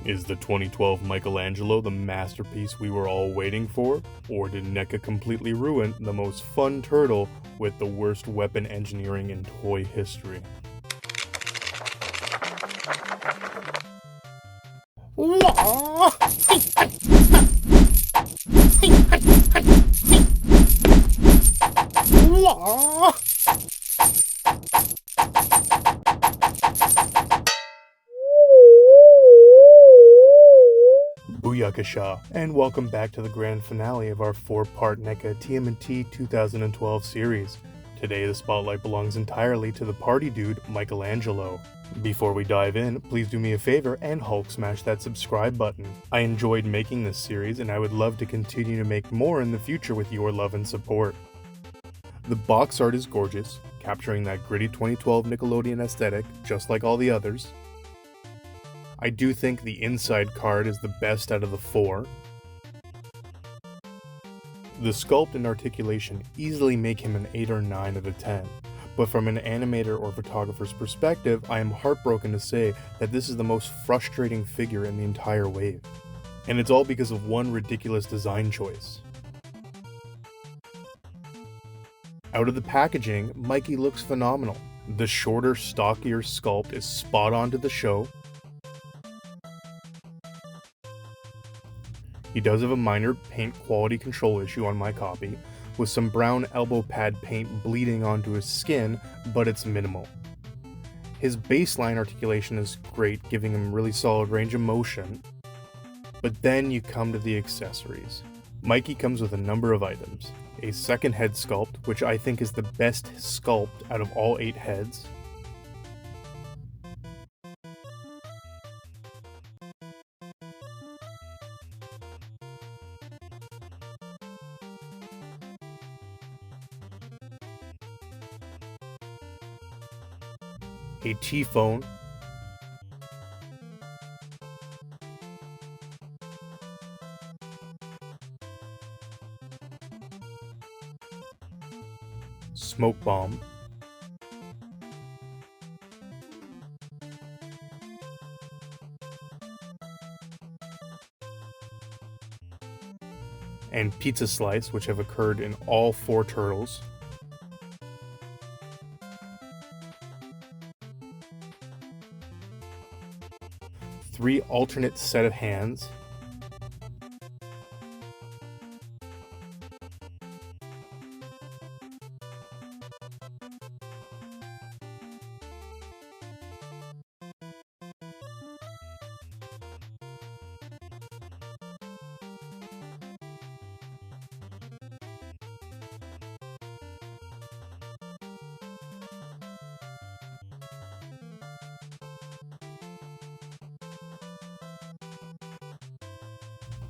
Is the 2012 Michelangelo the masterpiece we were all waiting for? Or did Neca completely ruin the most fun turtle with the worst weapon engineering in toy history? Booyakasha, and welcome back to the grand finale of our 4-part Neca TMNT 2012 series. Today the spotlight belongs entirely to the party dude, Michelangelo. Before we dive in, please do me a favor and Hulk smash that subscribe button. I enjoyed making this series and I would love to continue to make more in the future with your love and support. The box art is gorgeous, capturing that gritty 2012 Nickelodeon aesthetic just like all the others. I do think the inside card is the best out of the 4. The sculpt and articulation easily make him an 8 or 9 out of 10, but from an animator or photographer's perspective, I am heartbroken to say that this is the most frustrating figure in the entire wave. And it's all because of one ridiculous design choice. Out of the packaging, Mikey looks phenomenal. The shorter, stockier sculpt is spot on to the show. He does have a minor paint quality control issue on my copy, with some brown elbow pad paint bleeding onto his skin, but it's minimal. His baseline articulation is great, giving him really solid range of motion, but then you come to the accessories. Mikey comes with a number of items. A second head sculpt, which I think is the best sculpt out of all 8 heads. A T-phone, smoke bomb, and pizza slice, which have occurred in all 4 turtles. Three alternate set of hands,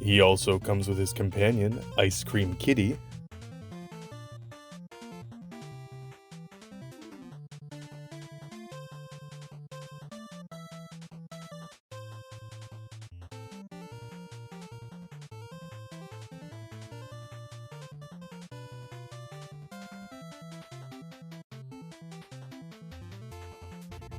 He also comes with his companion, Ice Cream Kitty,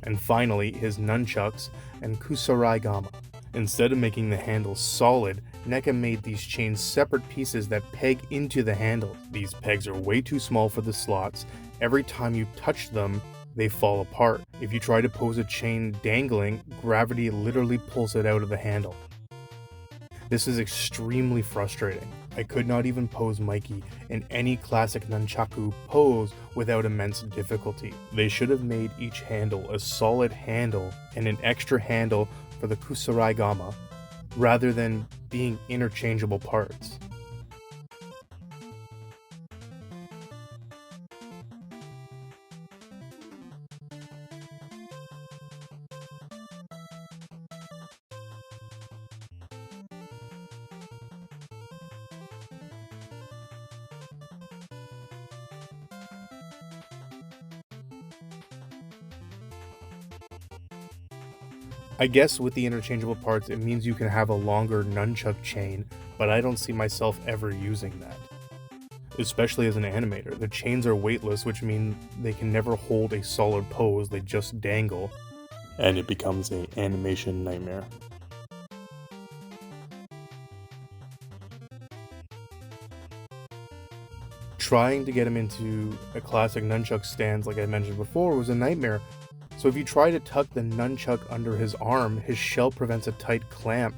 and finally his nunchucks and kusaraigama. Instead of making the handle solid, Neca made these chains separate pieces that peg into the handle. These pegs are way too small for the slots. Every time you touch them, they fall apart. If you try to pose a chain dangling, gravity literally pulls it out of the handle. This is extremely frustrating. I could not even pose Mikey in any classic nunchaku pose without immense difficulty. They should have made each handle a solid handle and an extra handle for the kusaraigama, rather than being interchangeable parts. I guess with the interchangeable parts it means you can have a longer nunchuck chain, but I don't see myself ever using that. Especially as an animator, the chains are weightless, which means they can never hold a solid pose, they just dangle, and it becomes an animation nightmare. Trying to get him into a classic nunchuck stance like I mentioned before was a nightmare. So if you try to tuck the nunchuck under his arm, his shell prevents a tight clamp,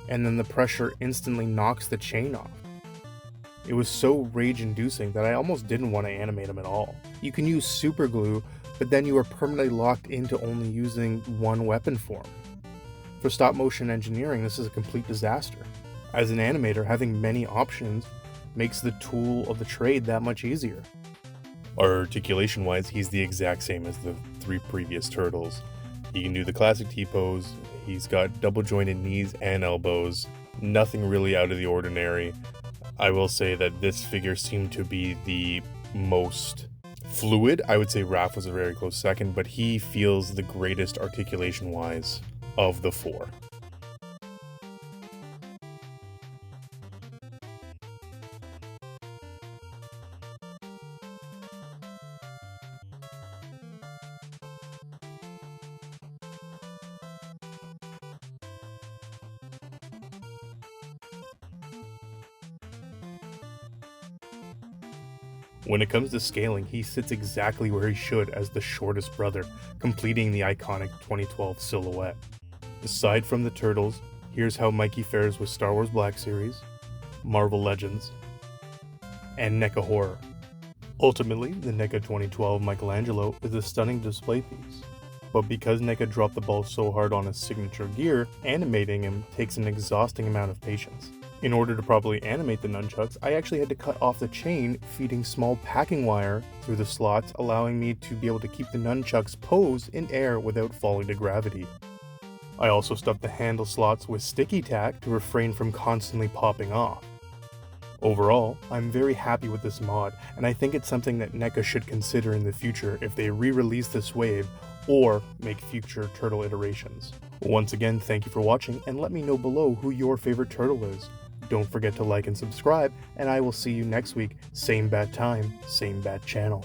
and then the pressure instantly knocks the chain off. It was so rage-inducing that I almost didn't want to animate him at all. You can use super glue, but then you are permanently locked into only using one weapon form. For stop motion engineering, this is a complete disaster. As an animator, having many options makes the tool of the trade that much easier. Articulation-wise, he's the exact same as the 3 previous turtles. He can do the classic T-pose, he's got double jointed knees and elbows, nothing really out of the ordinary. I will say that this figure seemed to be the most fluid. I would say Raph was a very close second, but he feels the greatest articulation-wise of the 4. When it comes to scaling, he sits exactly where he should as the shortest brother, completing the iconic 2012 silhouette. Aside from the Turtles, here's how Mikey fares with Star Wars Black Series, Marvel Legends, and NECA Horror. Ultimately, the NECA 2012 Michelangelo is a stunning display piece, but because NECA dropped the ball so hard on his signature gear, animating him takes an exhausting amount of patience. In order to properly animate the nunchucks, I actually had to cut off the chain, feeding small packing wire through the slots, allowing me to be able to keep the nunchucks posed in air without falling to gravity. I also stuffed the handle slots with sticky tack to refrain from constantly popping off. Overall, I'm very happy with this mod, and I think it's something that NECA should consider in the future if they re-release this wave or make future turtle iterations. Once again, thank you for watching, and let me know below who your favorite turtle is. Don't forget to like and subscribe, and I will see you next week, same bat time, same bat channel.